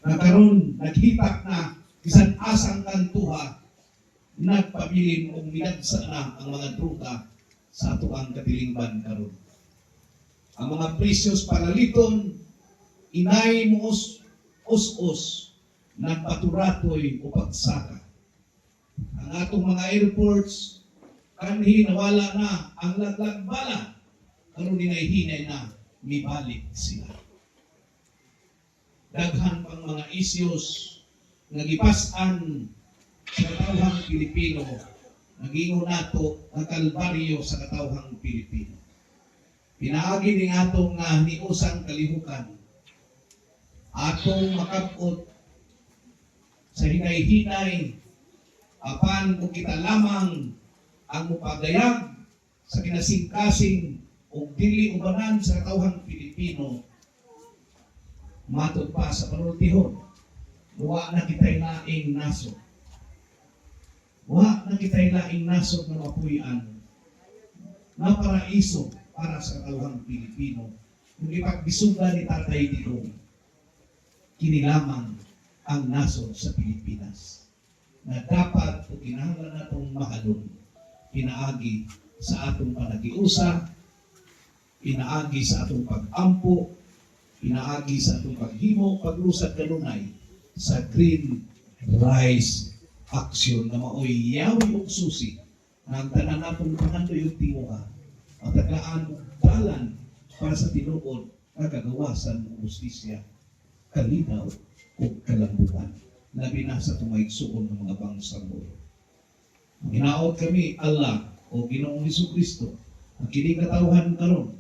na karon naghitak na bisan asang kantuha, nagpabilin o minagsa na ang mga druga sa atuang katilingban karon. Ang mga precious paraliton, inay mo us-us, nagpaturatoy o pagsaka. Ang atong mga airports, kanhi nawala na ang laglagbala, karon hinay-hinay na mibalik sila. Daghan pang mga issues nagipas-an sa katawhang Pilipino, nagingon nato ang kalbaryo sa katawhang Pilipino. Pinaagi ning atong niusang kalihukan, atong makabot sa hinay-hinay, apan kung kita lamang ang mupagayag sa kinasing-kasing o dili ubanan sa katawhang Pilipino, matod pa sa panultihon, wa na kita'y laing nasod. Wa na kita'y laing nasod na mapuyan na paraiso para sa katawhang Pilipino. Kung ipagbisuga ni Tatay Digong, kinilamang ang nasod sa Pilipinas na dapat o kinahanglan natong mahalon, pinaagi sa atong panagiusa, pinaagi sa atong pag-ampo, pinaagi sa atong paghimo, paglusad kanunay sa Green Rice Action na maoy yawi og susi na ang tanan natong pangandoy og tinguha at tagaan og dalan para sa tinuod nga kagawasan og justisya, kalinaw o kalambuan labi na sa tumaigsuon ng mga bangsamoro. Hinaot kami Allah o Ginoong Hesukristo ang kini katawhan karon,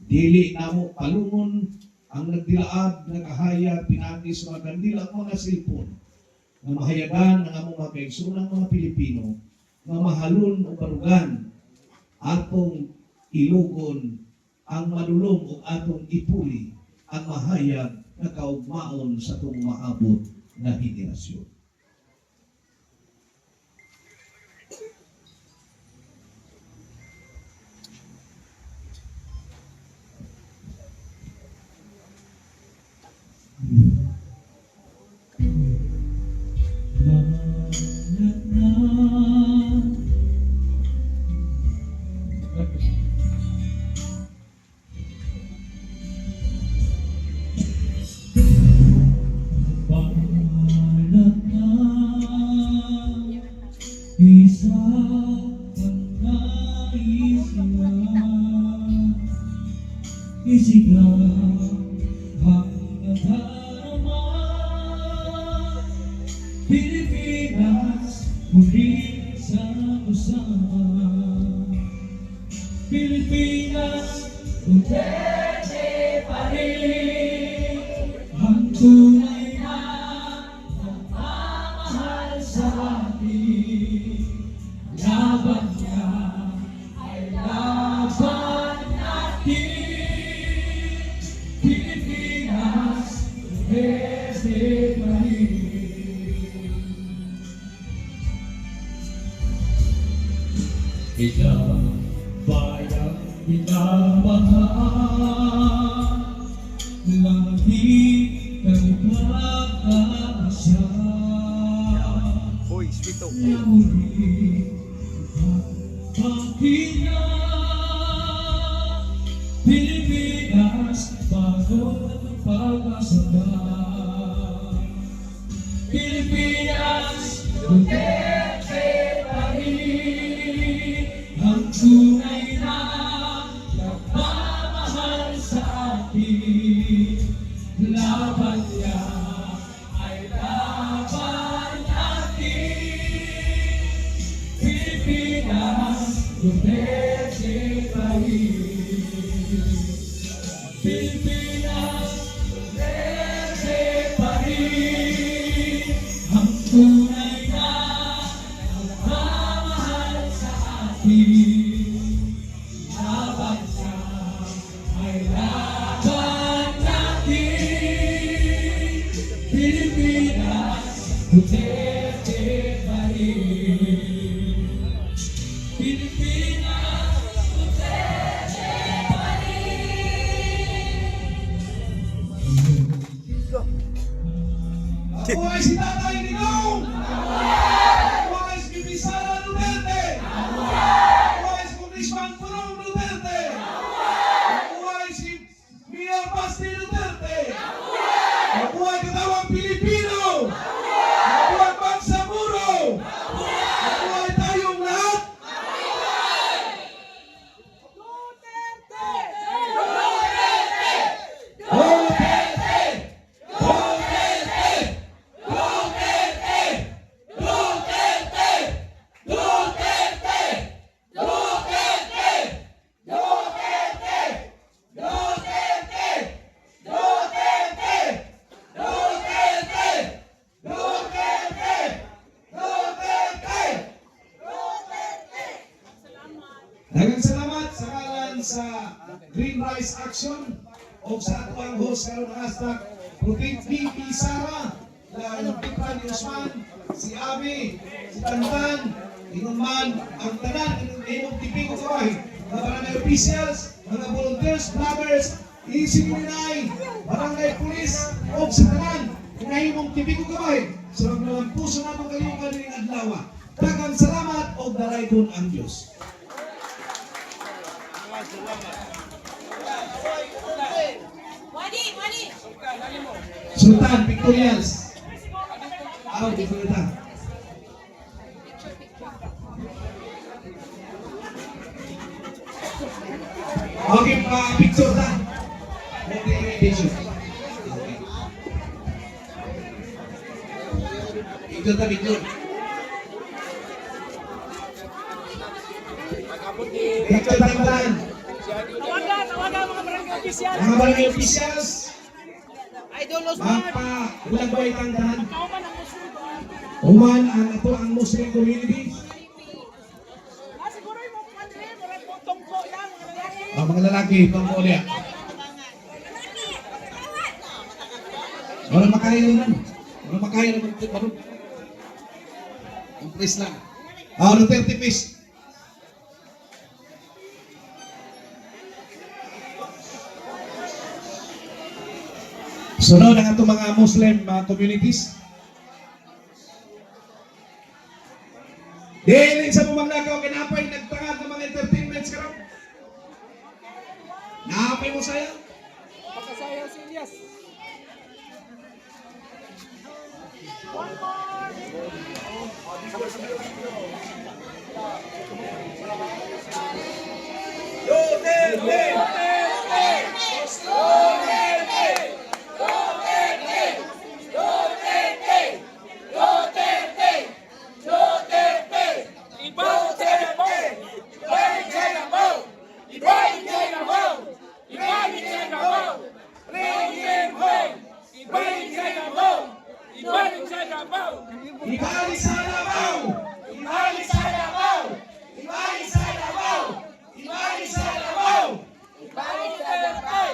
dili namo palungon ang nagdilaad ng kahayag pinagi sa mga kandila at mga silpon na mahayagan ng among mga kaigsuonang mga Pilipino nga mahalon o barugan atong ilugon ang madulong o atong ipuli ang mahayag na kaugmaon sa itong maabot na henerasyon. Isa ang naisiya, isiglang ang nadarama. Pilipinas, muli sa usama. Pilipinas, Duterte pa rin ang tunay na nagmamahal sa atin. Laban niya ay laban natin. Pilipinas, Duterte pa rin. Ilang bayang minamahal, langit kay pag-aasya. Hoy, sweet oh. Namuli ang pagkina, Pilipinas, bago ang pag-asaba. Pilipinas, Duterte pa rin ang tunay na nagmamahal sa atin. Laban niya ay laban natin. Pilipinas, Duterte pa rin. Pilipinas, Duterte pa rin ang tunay na nagmamahal sa atin. Laban niya ay laban natin. Pilipinas, Duterte pa rin. Pilipinas, Duterte pa rin. Mabuhay si Tatay Digong! Mabuhay si Bibi Sara Duterte! Mabuhay si Congressman Purong Duterte! Mabuhay si Mayor Basti Duterte! Mabuhay Katawang Pilipino! Mabuhay Bangsamoro! Mabuhay tayong lahat! Duterte! Duterte! Duterte! Duterte! Duterte! Duterte! Duterte! Duterte! Duterte! Duterte! Duterte! Duterte! Daghang salamat sa ngalan sa Green Rice Action o sa ato ang host karon ng hashtag Protect Bibi Sara, ang Tikran ni Usman, si Abi, si Tantan, inuman ang tanan ng tipi ko kaway, mga barangay officials, mga volunteers, vloggers, ECQ9, barangay police, o sa tanan, pinahimong tipi ko kaway, sa mga puso na pagkalimukan ng adlaw. Daghang salamat o daray kun ang Diyos. Wadi. Sultan Victorias. Araw di Florida. Okay, picture ta. Okay, picture. Picture ta, picture. Picture ta, tanan. Tawagan mga barangay official. Mga barangay officials. Idol Osman. Ulang ba itang tanan? Kauman ang Muslim. Uman ang ito ang Muslim community. Siguro yung mga Andre, murag putong po lang, mga lalaki. Mga lalaki, itong ulit. Walang makain naman. Walang makain naman. Ang please lang. Ano 30 piece? Sunod ang itong mga Muslim communities. Dahil sa pumaglakaw, kinapay nagtangad ng mga entertainments karon. Napay mo saya? Pagkasayaw si Elias. Ibalik sa Davao!